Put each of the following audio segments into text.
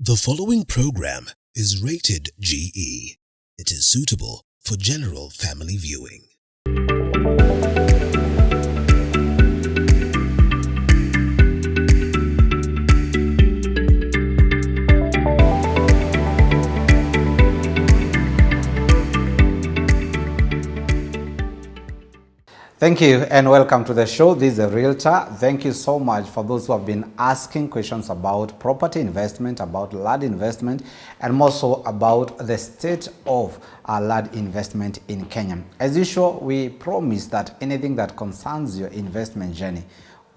The following program is rated GE. It is suitable for general family viewing. Thank you and welcome to the show. This is a Realtor. Thank you so much for those who have been asking questions about property investment, about land investment, and more so about the state of land investment in Kenya. As usual, we promise that anything that concerns your investment journey,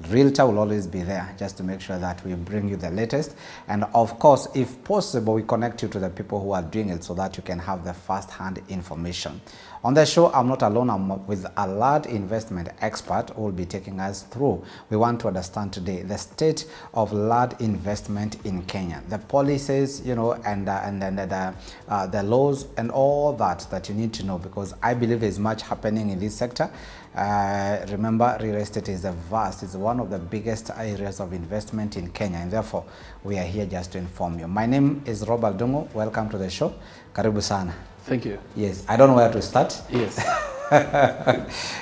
Realtor will always be there just to make sure that we bring you the latest. And of course, if possible, we connect you to the people who are doing it so that you can have the first-hand information. On the show, I'm not alone. I'm with a land investment expert who will be taking us through. We want to understand today the state of land investment in Kenya, the policies, and the laws and all that you need to know, because I believe there's much happening in this sector. Remember, real estate is it's one of the biggest areas of investment in Kenya, and therefore we are here just to inform you. My name is Robert Dungo. Welcome to the show. Karibu sana. Thank you. Yes, I don't know where to start. Yes.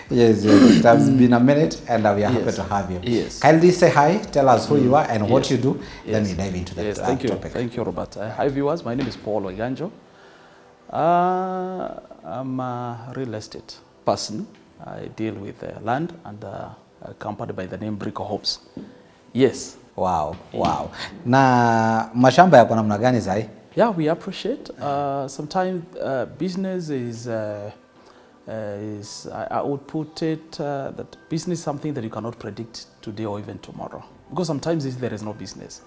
yes, it has been a minute and we are happy to have you. Yes. Kindly say hi, tell us who you are and what you do, then we dive into the thank you. topic. Thank you, Robert. Hi, viewers. My name is Paul Oyanjo. I'm a real estate person. I deal with land and a company by the name Brico Homes. Yes. Wow. Na mashamba yako namna gani sahi? Yeah, we appreciate. Sometimes business is, I would put it that business is something that you cannot predict today or even tomorrow. Because sometimes there is no business.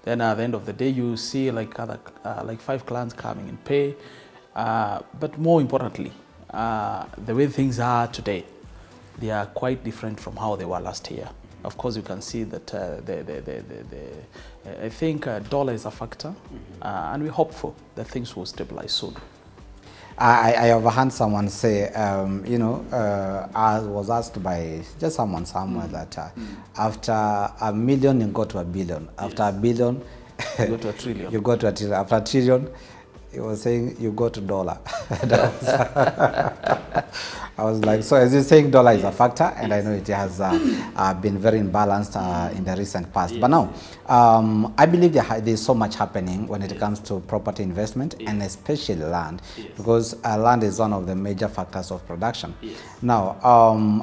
Then at the end of the day, you see like 5 clients coming and pay. But more importantly, the way things are today, they are quite different from how they were last year. Of course, you can see that I think dollar is a factor, and we're hopeful that things will stabilize soon. I overheard someone say, I was asked by just someone somewhere that after $1 million, you go to $1 billion. After $1 billion, you go to $1 trillion. You go to $1 trillion. After $1 trillion, he was saying you go to dollar. I was like, so as you're saying, dollar is a factor, and I know it has been very imbalanced in the recent past. But now, I believe there's so much happening when it comes to property investment, and especially land, because land is one of the major factors of production. Now,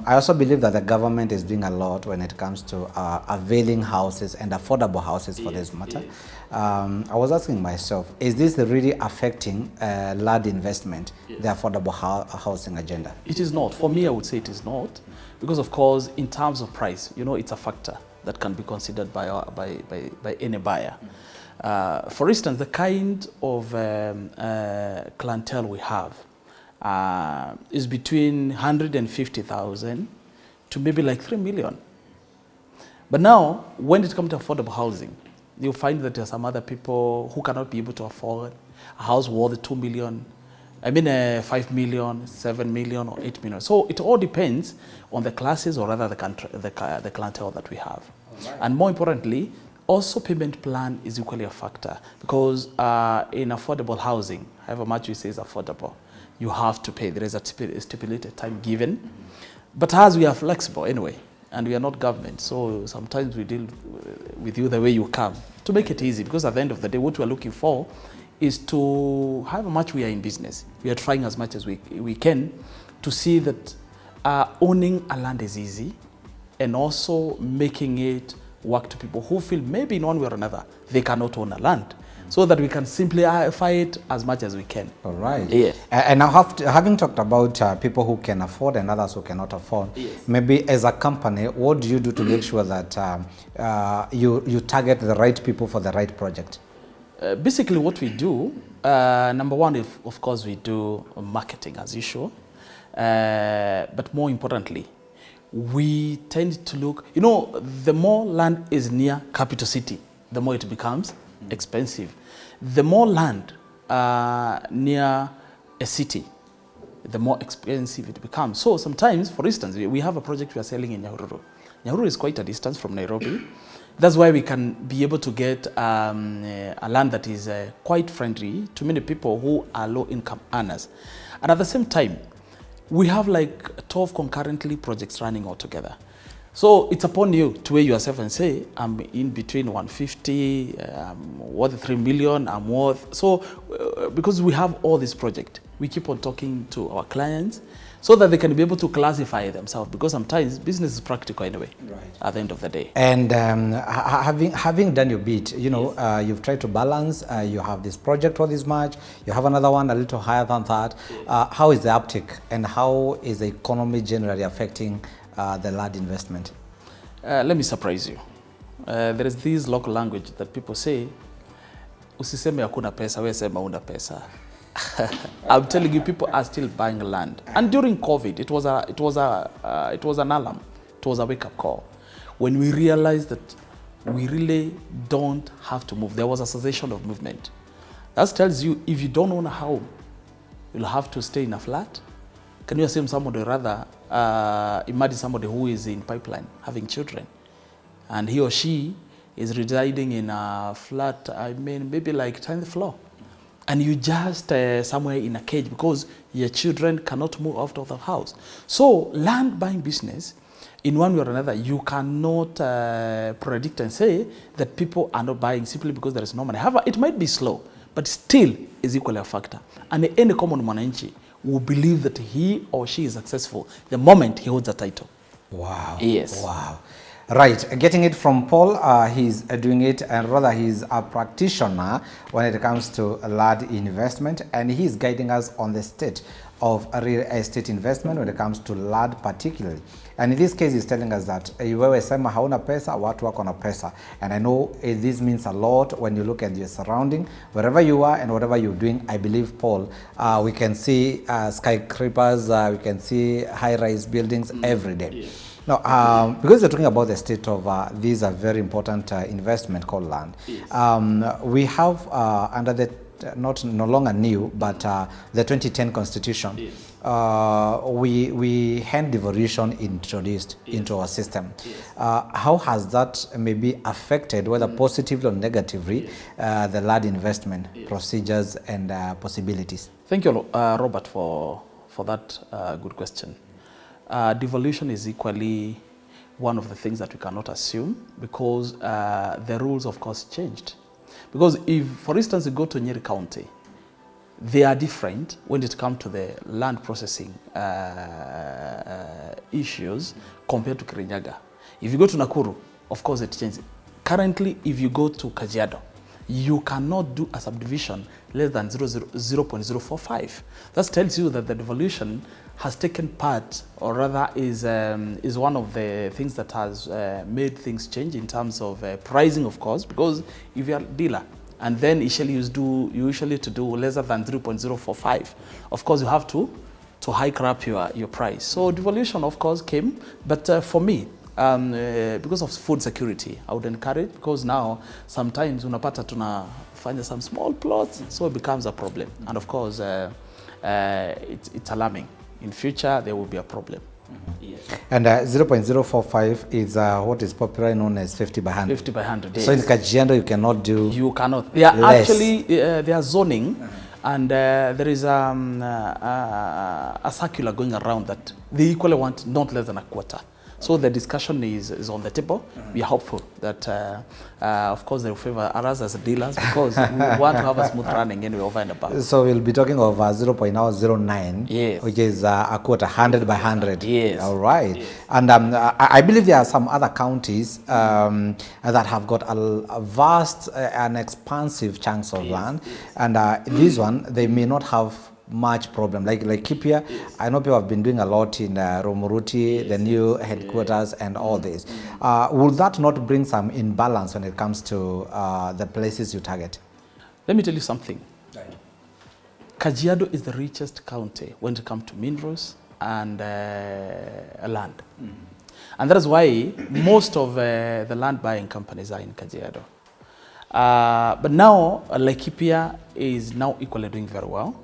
I also believe that the government is doing a lot when it comes to availing houses and affordable houses for this matter. I was asking myself, is this really affecting land investment, the affordable housing agenda? It is not. For me, I would say it is not, because of course, in terms of price, it's a factor that can be considered by any buyer. For instance, the kind of clientele we have is between 150,000 to maybe like 3 million. But now, when it comes to affordable housing, you'll find that there are some other people who cannot be able to afford a house worth 2 million, 5 million, 7 million, or 8 million. So it all depends on the classes, or rather the clientele that we have. Right. And more importantly, also payment plan is equally a factor, because in affordable housing, however much you say is affordable, you have to pay. There is a stipulated time given. But as we are flexible anyway, and we are not government, so sometimes we deal with you the way you come to make it easy, because at the end of the day, what we are looking for is to, however much we are in business, we are trying as much as we can to see that owning a land is easy, and also making it work to people who feel maybe in one way or another they cannot own a land, so that we can simplify it as much as we can. All right. Yes. And now, having talked about people who can afford and others who cannot afford, maybe as a company, what do you do to make sure that you target the right people for the right project? Basically, what we do, number one, of course, we do marketing as usual. But more importantly, we tend to look, the more land is near capital city, the more it becomes expensive. The more land near a city, the more expensive it becomes. So sometimes, for instance, we have a project we are selling in Nyahururu. Nyahururu is quite a distance from Nairobi. That's why we can be able to get a land that is quite friendly to many people who are low income earners. And at the same time, we have like 12 concurrently projects running all together. So it's upon you to weigh yourself and say, I'm in between 150, I'm worth 3 million, I'm worth. So because we have all this project, we keep on talking to our clients so that they can be able to classify themselves, because sometimes business is practical anyway, at the end of the day. And having done your bit, you know, you've tried to balance, you have this project for this much, you have another one a little higher than that. How is the uptick, and how is the economy generally affecting the land investment? Let me surprise you. There is this local language that people say, usiseme hakuna pesa, we sema una pesa. I'm telling you, people are still buying land. And during COVID, it was an alarm. It was a wake-up call. When we realized that we really don't have to move, there was a cessation of movement. That tells you, if you don't own a home, you'll have to stay in a flat. Can you assume somebody rather, imagine somebody who is in pipeline, having children, and he or she is residing in a flat, I mean, maybe like 10th floor. And you just somewhere in a cage because your children cannot move out of the house. So land buying business, in one way or another, you cannot predict and say that people are not buying simply because there is no money. However, it might be slow, but still is equally a factor. And any common mwananchi will believe that he or she is successful the moment he holds a title. Wow. Yes. Wow. Right, getting it from Paul, he's doing it, and rather he's a practitioner when it comes to land investment, and he's guiding us on the state of real estate investment when it comes to land particularly. And in this case, he's telling us that wewe sema hauna pesa, watu wako na pesa. And I know this means a lot when you look at your surrounding, wherever you are and whatever you're doing. I believe, Paul, we can see skyscrapers, we can see high-rise buildings every day. Yeah. Now, because you're talking about the state of these are very important investment called land. Yes. We have under the no longer new, but the 2010 Constitution, yes. We hand devolution introduced, yes. into our system. Yes. How has that maybe affected, whether positively or negatively, yes. The land investment, yes. procedures and possibilities? Thank you, Robert, for that good question. Devolution is equally one of the things that we cannot assume, because the rules, of course, changed. Because if, for instance, you go to Nyeri County, they are different when it comes to the land processing issues compared to Kirinyaga. If you go to Nakuru, of course, it changes. Currently, if you go to Kajiado, you cannot do a subdivision less than 0.045. That tells you that the devolution has taken part, or rather is one of the things that has made things change in terms of pricing, of course, because if you are a dealer and then usually you usually to do lesser than 0.045, of course you have to hike up your price. So devolution, of course, came, but for me, because of food security, I would encourage, because now sometimes unapata tunafanya some small plots, so it becomes a problem, and of course it's alarming. In future, there will be a problem. Mm-hmm. Yes. And 0.045 is what is popularly known as 50 by 100. 50 by 100, yes. So in Kajiado, you cannot do. You cannot. They are less. Actually, they are zoning, and there is a circular going around that they equally want not less than a quarter. So the discussion is on the table. We are hopeful that, of course, they will favor us as dealers, because we want to have a smooth running anyway over and above. So we'll be talking of 0.09, yes. which is a quarter, 100 by 100. Yes. All right. Yes. And I believe there are some other counties that have got a vast and expansive chunks of land. Yes. And this one, they may not have much problem, like Kipia. Yes. I know people have been doing a lot in Romuruti, yes. the new headquarters, yes. and all this. Would that not bring some imbalance when it comes to the places you target? Let me tell you something. Right. Kajiado is the richest county when it comes to minerals and land. Mm. And that is why most of the land buying companies are in Kajiado. But now, Laikipia is now equally doing very well,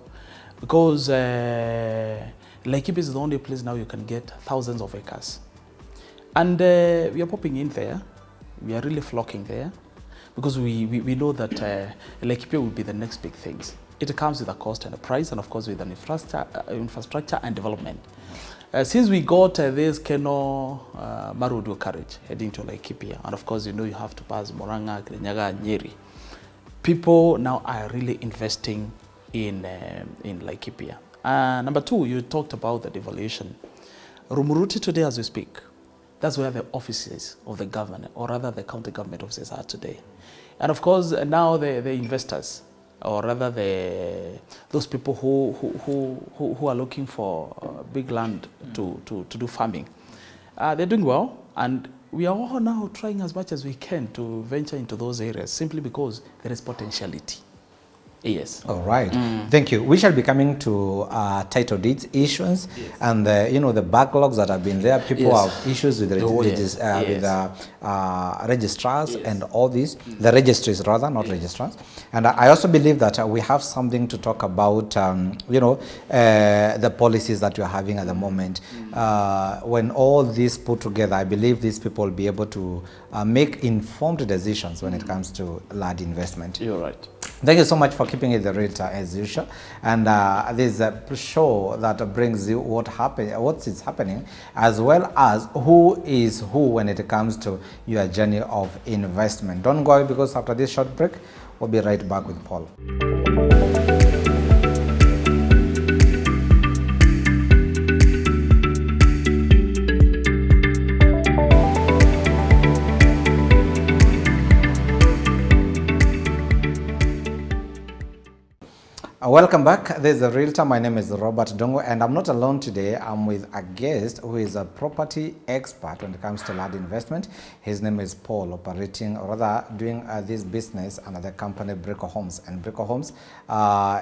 because Laikipia is the only place now you can get thousands of acres. And we are popping in there we are really flocking there because we know that Laikipia will be the next big things. It comes with a cost and a price, and of course with an infrastructure and development. Since we got this Keno Marudu carriage heading to Laikipia, and of course you have to pass Moranga, Kirinyaga, and Nyeri, people now are really investing in Laikipia. Number two, you talked about the devaluation. Rumuruti today as we speak, that's where the offices of the government, or rather the county government offices are today. And of course now the investors, or rather those people who are looking for big land to do farming, they're doing well, and we are all now trying as much as we can to venture into those areas simply because there is potentiality. Yes. All right. Thank you. We shall be coming to title deeds issuance, and the backlogs that have been there. People have issues with registrars and all these, the registries rather, not registrars. And I also believe that we have something to talk about. The policies that we are having at the moment. When all these put together, I believe these people will be able to make informed decisions when it comes to land investment. You're right. Thank you so much for keeping it the Realtor as usual. And there's a show that brings you what is happening, as well as who is who when it comes to your journey of investment. Don't go away, because after this short break, we'll be right back with Paul. Welcome back. This is a Realtor. My name is Robert Dongo, and I'm not alone today. I'm with a guest who is a property expert when it comes to land investment. His name is Paul, operating, or rather doing this business under the company Brico Homes. And Brico Homes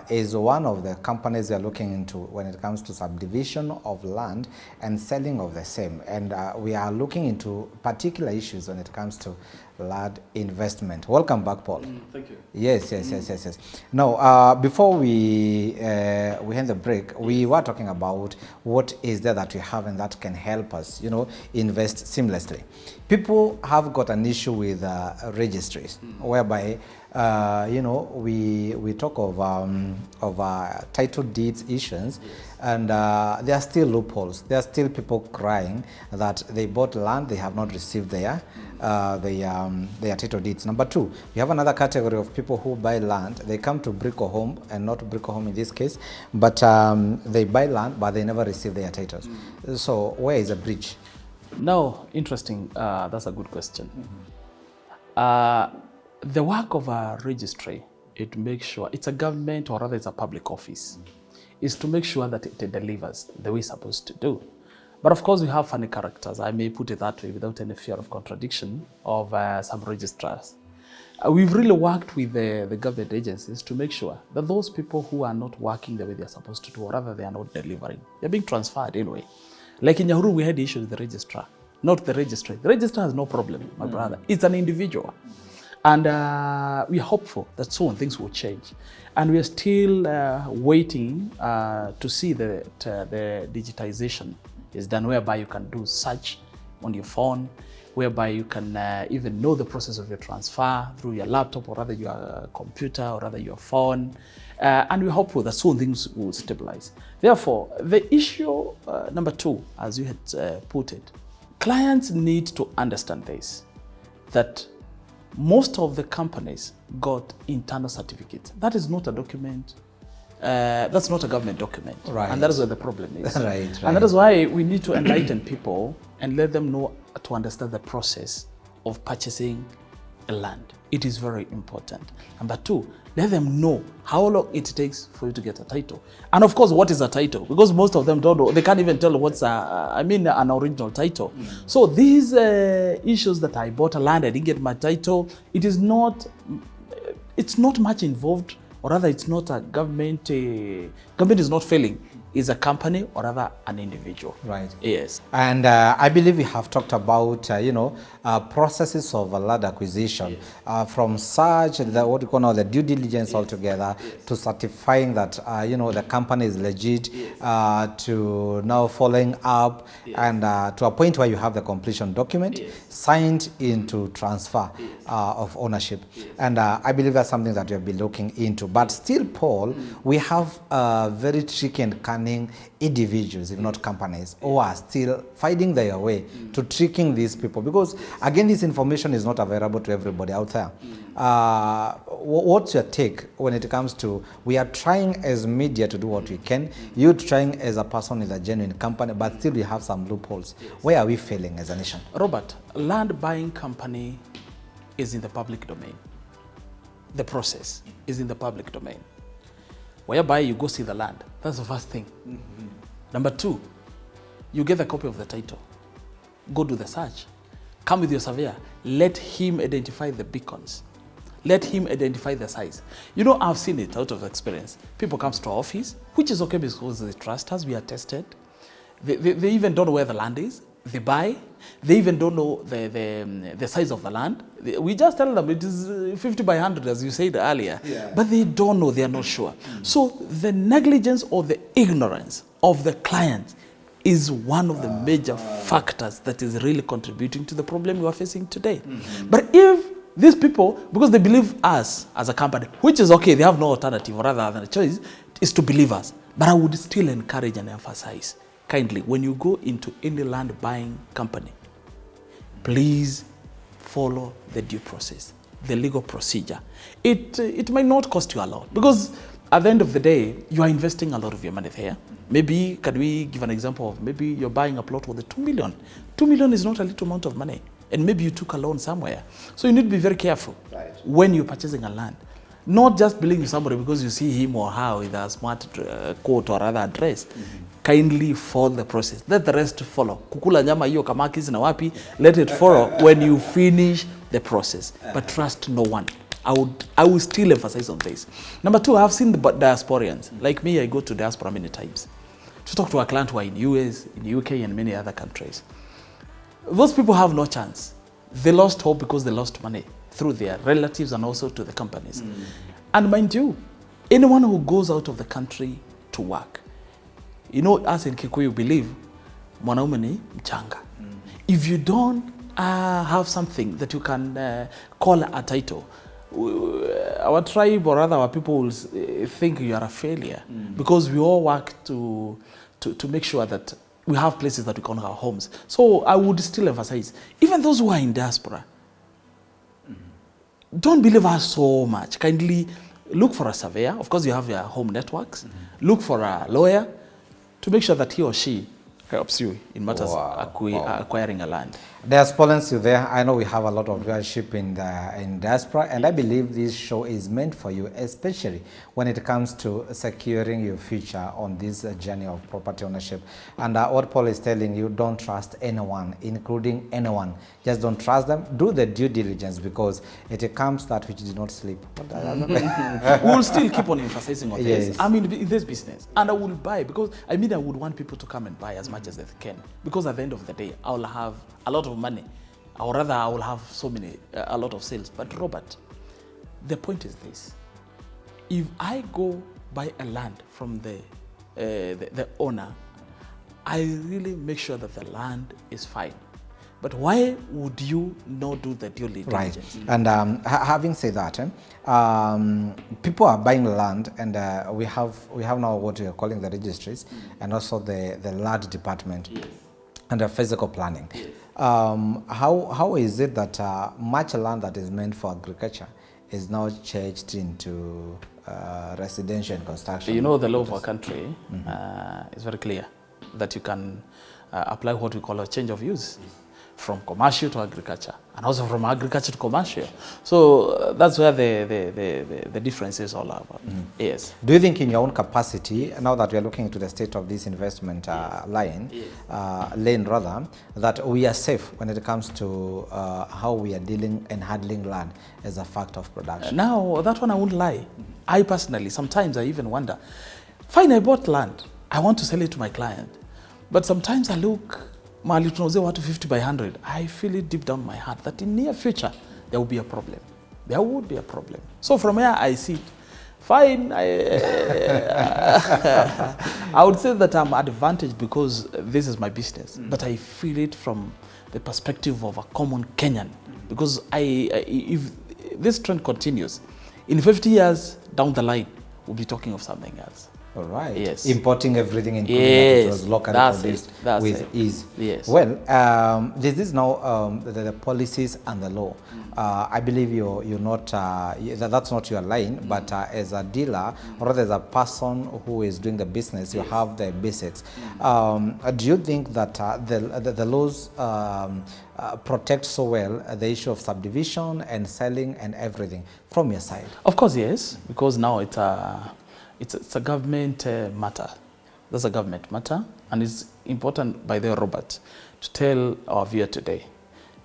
is one of the companies we are looking into when it comes to subdivision of land and selling of the same. And we are looking into particular issues when it comes to land investment. Welcome back, Paul. Thank you. Yes. Now, before we end the break, we were talking about what is there that we have and that can help us, invest seamlessly. People have got an issue with registries, whereby we talk of title deeds issues, and there are still loopholes. There are still people crying that they bought land, they have not received their title deeds. Number two, we have another category of people who buy land. They come to Brico Home, and not Brico Home in this case, but they buy land, but they never receive their titles. So where is the bridge? No, interesting. That's a good question. The work of a registry is to make sure it's a government, or rather it's a public office, is to make sure that it delivers the way it's supposed to do. But of course, we have funny characters, I may put it that way without any fear of contradiction, of some registrars. We've really worked with the government agencies to make sure that those people who are not working the way they're supposed to do, or rather they are not delivering, they're being transferred anyway. Like in Nyahururu, we had issues with the registrar, not the registry. The registrar has no problem, my brother. It's an individual. And we are hopeful that soon things will change. And we are still waiting to see that the digitization is done, whereby you can do search on your phone, whereby you can even know the process of your transfer through your laptop, or rather your computer, or rather your phone. And we're hopeful that soon things will stabilize. Therefore, the issue number two, as you had put it, clients need to understand this, that most of the companies got internal certificates. That is not a document. That's not a government document. Right. And that is where the problem is. Right. And that is why we need to enlighten people and let them know to understand the process of purchasing a land. It is very important. Number two, let them know how long it takes for you to get a title. And of course, what is a title? Because most of them don't know. They can't even tell what's an original title. So these issues that I bought a land, I didn't get my title, it's not much involved, or rather it's not a government is not failing. is a company or rather an individual. Right. Yes. And I believe we have talked about, processes of land acquisition, from such, what you call now the due diligence altogether, to certifying that, the company is legit, to now following up, and to a point where you have the completion document signed into transfer of ownership. And I believe that's something that we'll be looking into. But still, Paul, we have very tricky and cunning individuals, if not companies, who are still finding their way to tricking these people, because again, this information is not available to everybody out there. What's your take when it comes to, we are trying as media to do what we can, you trying as a person with a genuine company, but still we have some loopholes. Where are we failing as a nation? Robert, land buying company is in the public domain. The process is in the public domain. Whereby you go see the land. That's the first thing. Number two, you get a copy of the title. Go do the search. Come with your surveyor. Let him identify the beacons. Let him identify the size. I've seen it out of experience. People come to our office, which is okay because they trust us. We are tested. They even don't know where the land is. They buy. They even don't know the size of the land. We just tell them it is 50 by 100, as you said earlier. Yeah. But they don't know. They are not sure. So the negligence or the ignorance of the client is one of the major factors that is really contributing to the problem we are facing today. But if these people, because they believe us as a company, which is okay, they have no alternative or rather than a choice, is to believe us. But I would still encourage and emphasize, kindly, when you go into any land buying company, please follow the due process, the legal procedure. It might not cost you a lot, because at the end of the day, you are investing a lot of your money there. Maybe, can we give an example of, maybe you're buying a plot worth 2 million. 2 million is not a little amount of money. And maybe you took a loan somewhere. So you need to be very careful when you're purchasing a land. Not just believing somebody because you see him or her with a smart coat or other address. Kindly follow the process. Let the rest follow. Kukula nyama hiyo kamakis na wapi. Let it follow when you finish the process. But trust no one. I will still emphasize on this. Number two, I've seen the diasporians. Like me, I go to diaspora many times to talk to a client who are in US, in UK, and many other countries. Those people have no chance. They lost hope because they lost money through their relatives and also to the companies. And mind you, anyone who goes out of the country to work, us in Kikuyu believe, mwanaume ni mchanga. If you don't have something that you can call a title, our tribe or rather our people will think you are a failure, because we all work to make sure that we have places that we call our homes. So I would still emphasize, even those who are in diaspora, don't believe us so much. Kindly look for a surveyor. Of course, you have your home networks. Look for a lawyer to make sure that he or she helps you in matters acquiring a land. Diasporans, you there? I know we have a lot of viewership in diaspora, and I believe this show is meant for you, especially when it comes to securing your future on this journey of property ownership. And what Paul is telling you, don't trust anyone, including anyone. Just don't trust them. Do the due diligence, because it comes that which did not sleep. We will still keep on emphasizing on this. I'm in this business, and I will buy, because I would want people to come and buy as much as they can, because at the end of the day, I will have a lot of money, or rather I will have a lot of sales. But Robert, the point is this: if I go buy a land from the owner, I really make sure that the land is fine. But why would you not do the due diligence? Right. And having said that, people are buying land, and we have now what we are calling the registries, and also the land department, and the physical planning. How is it that much land that is meant for agriculture is now changed into residential and construction? The law of our country is very clear that you can apply what we call a change of use from commercial to agriculture, and also from agriculture to commercial. So that's where the difference is all about. Yes. Do you think in your own capacity, now that we are looking into the state of this investment lane, that we are safe when it comes to how we are dealing and handling land as a fact of production? Now, that one I won't lie. I personally, sometimes I even wonder, fine, I bought land, I want to sell it to my client. But sometimes I look, mali tunauze watu 50 by 100. I feel it deep down my heart that in near future, there will be a problem. There would be a problem. So from here, I see it. Fine. I would say that I'm advantaged because this is my business. But I feel it from the perspective of a common Kenyan. Because if this trend continues, in 50 years down the line, we'll be talking of something else. All right. Yes. Importing everything, including Yes. that it was locally That's produced it. That's with it. ease. Yes. Well, this is now the policies and the law. I believe you're not, that's not your line, but as a dealer, or rather as a person who is doing the business, you have the basics. Do you think that the laws protect so well the issue of subdivision and selling and everything from your side? Of course, yes, because now it's a government matter. That's a government matter, and it's important, by the way, Robert, to tell our viewer today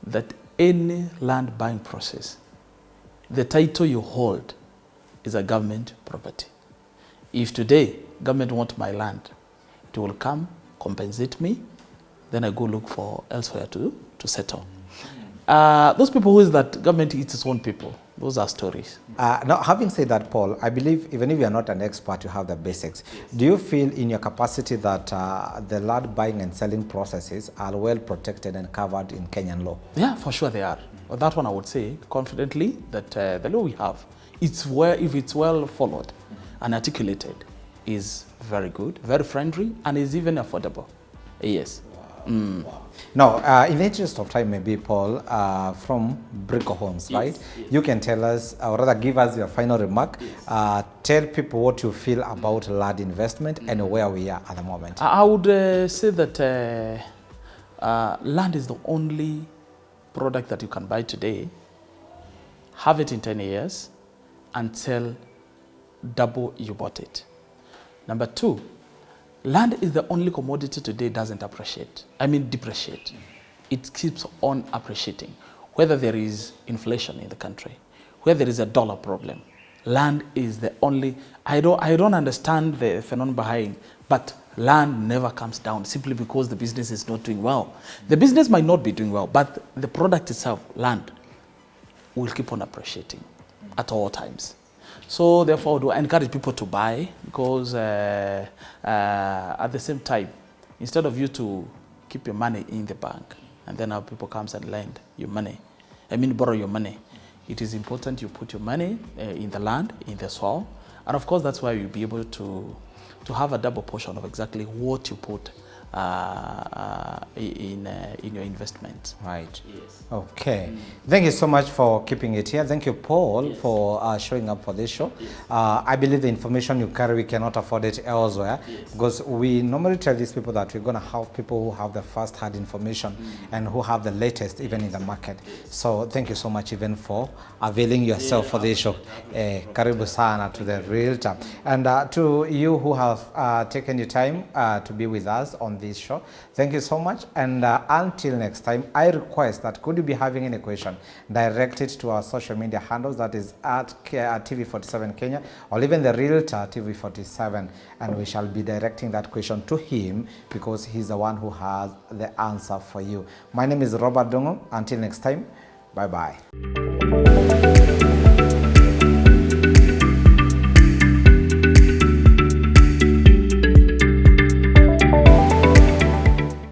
that any land buying process, the title you hold is a government property. If today government want my land, it will come, compensate me, then I go look for elsewhere to settle. Those people who is that government eats its own people, those are stories. Now, having said that, Paul, I believe even if you are not an expert, you have the basics. Yes. Do you feel in your capacity that the land buying and selling processes are well protected and covered in Kenyan law? Yeah, for sure they are. Well, that one I would say confidently that the law we have, if it's well followed and articulated, is very good, very friendly, and is even affordable. Yes. Wow. Now, in the interest of time, maybe, Paul, from Brico Homes, yes, right? Yes. You can tell us, or rather give us your final remark. Yes. Tell people what you feel about land investment and where we are at the moment. I would say that land is the only product that you can buy today, have it in 10 years, and sell double you bought it. Number two, land is the only commodity today doesn't depreciate. It keeps on appreciating. Whether there is inflation in the country, whether there is a dollar problem, land is the only, I don't understand the phenomenon behind, but land never comes down simply because the business is not doing well. The business might not be doing well, but the product itself, land, will keep on appreciating at all times. So therefore, do I encourage people to buy, because at the same time, instead of you to keep your money in the bank and then how people comes and lend your money, borrow your money, it is important you put your money in the land, in the soil, and of course that's why you'll be able to have a double portion of exactly what you put in your investment. Right. Yes. Okay. Thank you so much for keeping it here. Thank you, Paul, yes, for showing up for this show. Yes. I believe the information you carry, we cannot afford it elsewhere, yes, because we normally tell these people that we're going to have people who have the first-hand information and who have the latest even in the market. Yes. So thank you so much even for availing yourself for this show. Karibu sana to the Realtor. And to you who have taken your time to be with us on this show, thank you so much. And until next time, I request that could you be having any question, direct it to our social media handles, that is at TV47 Kenya, or even the Realtor TV47, and we shall be directing that question to him because he's the one who has the answer for you. My name is Robert Dongo. Until next time, bye-bye.